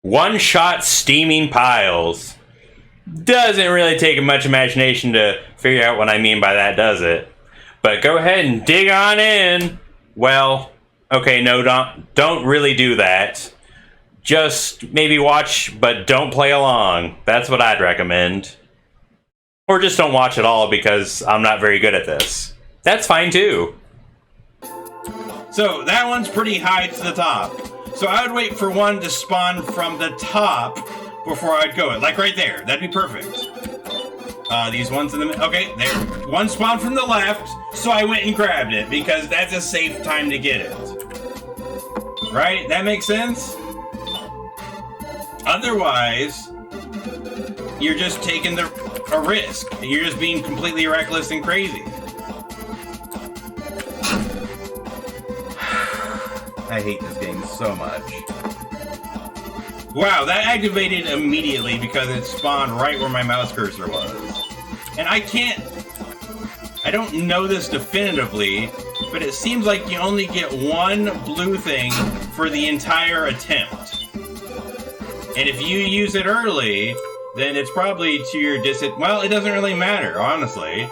One-shot steaming piles. Doesn't really take much imagination to figure out what I mean by that, does it? But go ahead and dig on in. Well, okay, no, don't really do that. Just maybe watch, but don't play along. That's what I'd recommend. Or just don't watch at all because I'm not very good at this. That's fine too. So that one's pretty high to the top. So I would wait for one to spawn from the top before I'd go it. Like right there. That'd be perfect. These ones in the middle. Okay, there. One spawned from the left, so I went and grabbed it because that's a safe time to get it. Right? That makes sense? Otherwise, you're just taking a risk. You're just being completely reckless and crazy. I hate this game so much. Wow, that activated immediately because it spawned right where my mouse cursor was. And I don't know this definitively, but it seems like you only get one blue thing for the entire attempt. And if you use it early, then it's probably to your disadvantage. Well, it doesn't really matter, honestly.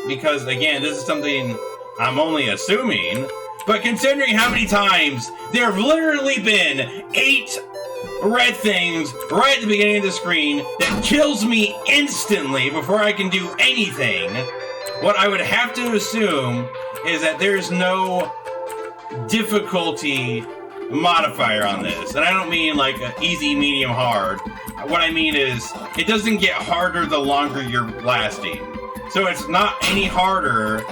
Because, again, this is something I'm only assuming. But considering how many times there have literally been 8 red things right at the beginning of the screen that kills me instantly before I can do anything, what I would have to assume is that there's no difficulty modifier on this. And I don't mean like easy, medium, hard. What I mean is it doesn't get harder the longer you're lasting. So it's not any harder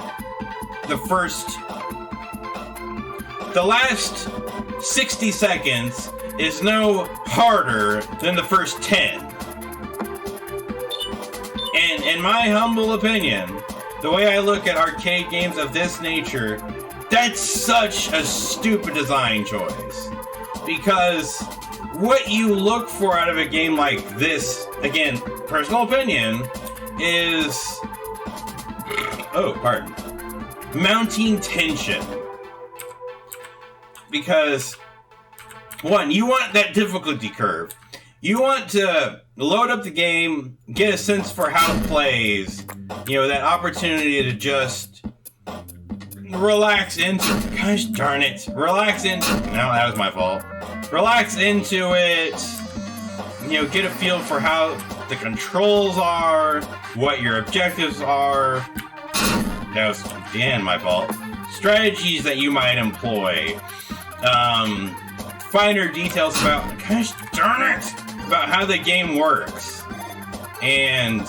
the last 60 seconds is no harder than the first 10. And in my humble opinion, the way I look at arcade games of this nature, that's such a stupid design choice. Because what you look for out of a game like this, again, personal opinion, is... oh, pardon. Mounting tension. Because, one, you want that difficulty curve. You want to load up the game, get a sense for how it plays, you know, that opportunity to just relax into... gosh darn it. Relax into... no, that was my fault. Relax into it, you know, get a feel for how the controls are, what your objectives are. That was, again, my fault. Strategies that you might employ. Finer details about, gosh darn it, about how the game works. And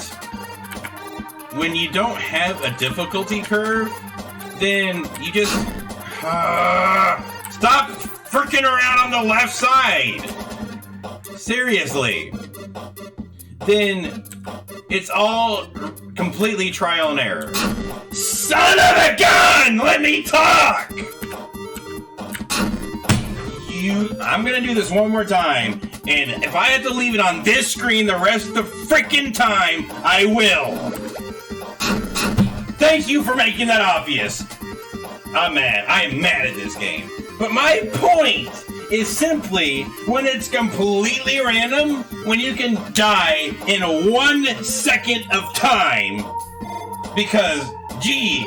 when you don't have a difficulty curve, then you just stop freaking around on the left side. Seriously. Then it's all completely trial and error. Son of a gun! Let me talk! I'm gonna do this one more time, and if I have to leave it on this screen the rest of the freaking time, I will. Thank you for making that obvious. I'm mad. I am mad at this game. But my point is simply when it's completely random, when you can die in 1 second of time, because, gee,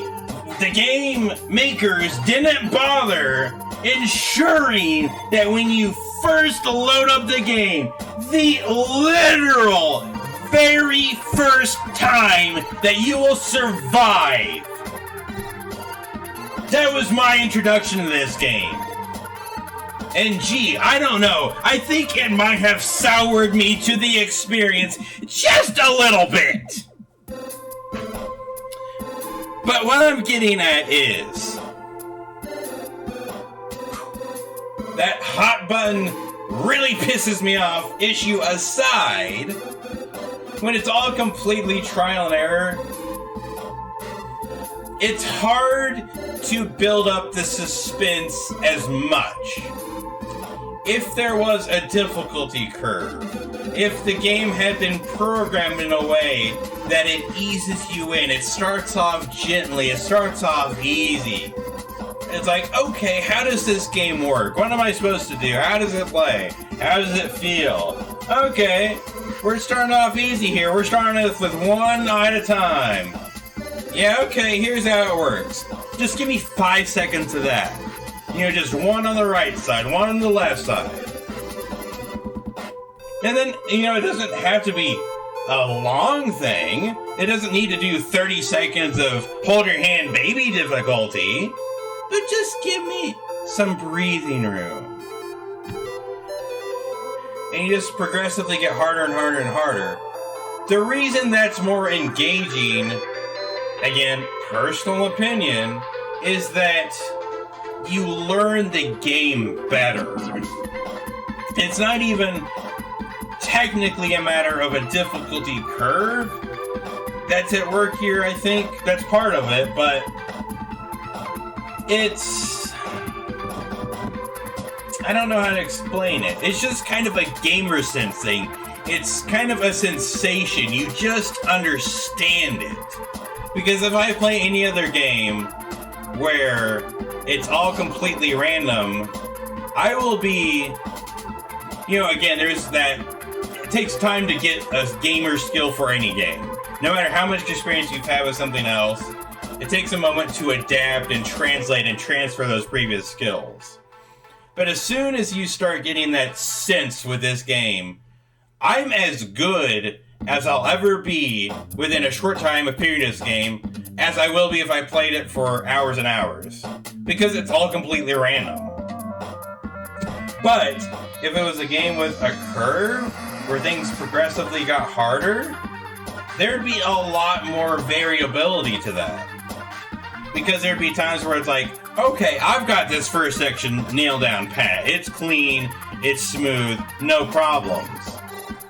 the game makers didn't bother ensuring that when you first load up the game, the literal very first time that you will survive. That was my introduction to this game. And gee, I don't know, I think it might have soured me to the experience just a little bit. But what I'm getting at is that hot button really pisses me off issue aside, when it's all completely trial and error, it's hard to build up the suspense as much. If there was a difficulty curve, if the game had been programmed in a way that it eases you in, it starts off gently, it starts off easy, It's like, okay, how does this game work? What am I supposed to do? How does it play? How does it feel? Okay, we're starting off easy here. We're starting off with one at a time. Yeah, okay, here's how it works. Just give me 5 seconds of that. You know, just one on the right side, one on the left side. And then, you know, it doesn't have to be a long thing. It doesn't need to do 30 seconds of hold your hand baby difficulty. But just give me some breathing room. And you just progressively get harder and harder and harder. The reason that's more engaging, again, personal opinion, is that you learn the game better. It's not even technically a matter of a difficulty curve that's at work here, I think. That's part of it, but it's... I don't know how to explain it. It's just kind of a gamer sense thing. It's kind of a sensation. You just understand it. Because if I play any other game where it's all completely random, I will be... You know, again, there's that... It takes time to get a gamer skill for any game. No matter how much experience you've had with something else, it takes a moment to adapt and translate and transfer those previous skills. But as soon as you start getting that sense with this game, I'm as good as I'll ever be within a short time of period of this game as I will be if I played it for hours and hours. Because it's all completely random. But if it was a game with a curve, where things progressively got harder, there'd be a lot more variability to that. Because there'd be times where it's like, okay, I've got this first section nailed down pat. It's clean, it's smooth, no problems.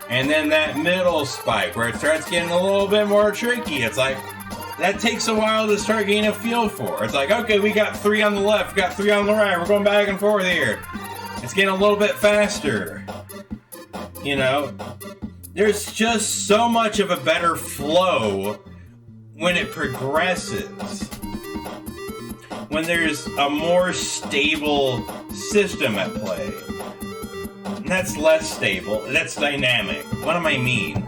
And then that middle spike where it starts getting a little bit more tricky, it's like, that takes a while to start getting a feel for. It's like, okay, we got 3 on the left, we got 3 on the right, we're going back and forth here. It's getting a little bit faster. You know, there's just so much of a better flow when it progresses. When there's a more stable system at play. And that's less stable. That's dynamic. What do I mean?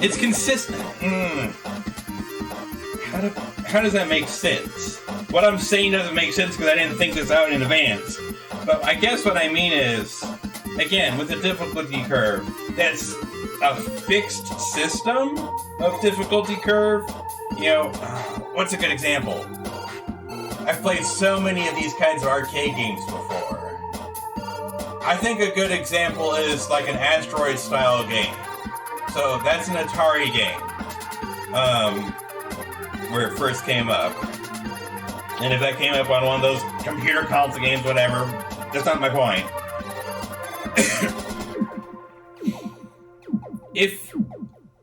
It's consistent. How does that make sense? What I'm saying doesn't make sense because I didn't think this out in advance. But I guess what I mean is, again, with the difficulty curve, that's a fixed system of difficulty curve. You know, what's a good example? I've played so many of these kinds of arcade games before. I think a good example is like an Asteroid-style game. So that's an Atari game, where it first came up. And if that came up on one of those computer console games, whatever, that's not my point. If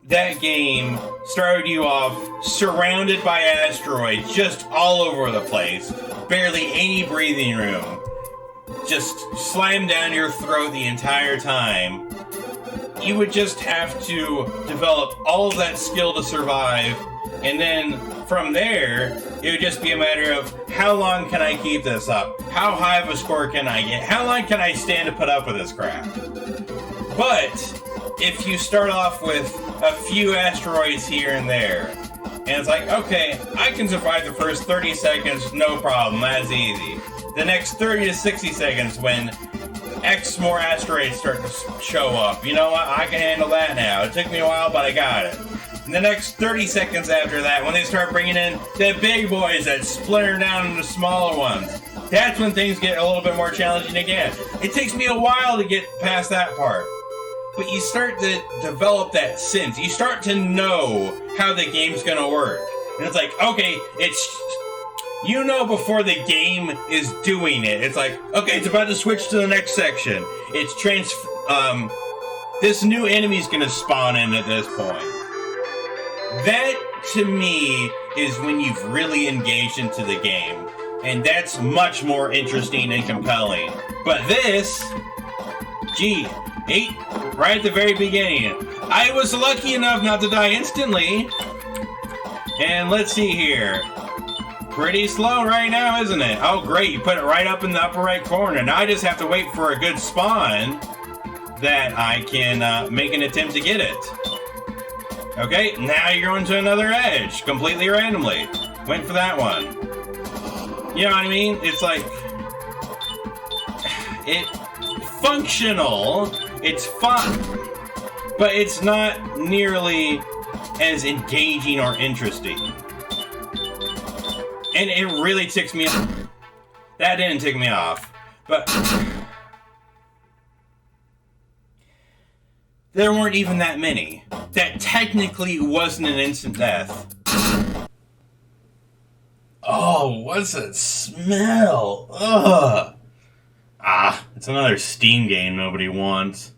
that game started you off surrounded by asteroids just all over the place, barely any breathing room, just slam down your throat the entire time, you would just have to develop all of that skill to survive, and then from there, it would just be a matter of how long can I keep this up? How high of a score can I get? How long can I stand to put up with this crap? But if you start off with a few asteroids here and there, and it's like, okay, I can survive the first 30 seconds, no problem, that's easy. The next 30 to 60 seconds when X more asteroids start to show up, you know what, I can handle that now. It took me a while, but I got it. And the next 30 seconds after that, when they start bringing in the big boys that splinter down into smaller ones, that's when things get a little bit more challenging again. It takes me a while to get past that part. But you start to develop that sense. You start to know how the game's gonna work. And it's like, okay, it's... You know before the game is doing it. It's like, okay, it's about to switch to the next section. It's this new enemy's gonna spawn in at this point. That, to me, is when you've really engaged into the game. And that's much more interesting and compelling. But this... Gee, right at the very beginning. I was lucky enough not to die instantly. And let's see here. pretty slow right now, isn't it? Oh, great. You put it right up in the upper right corner. Now I just have to wait for a good spawn that I can make an attempt to get it. Okay, now you're going to another edge, completely randomly. Went for that one. You know what I mean? It's like... It's functional. It's fun. But it's not nearly as engaging or interesting. And it really ticks me off. That didn't tick me off. But... there weren't even that many. That technically wasn't an instant death. Oh, what's that smell? Ugh. Ah, it's another Steam game nobody wants.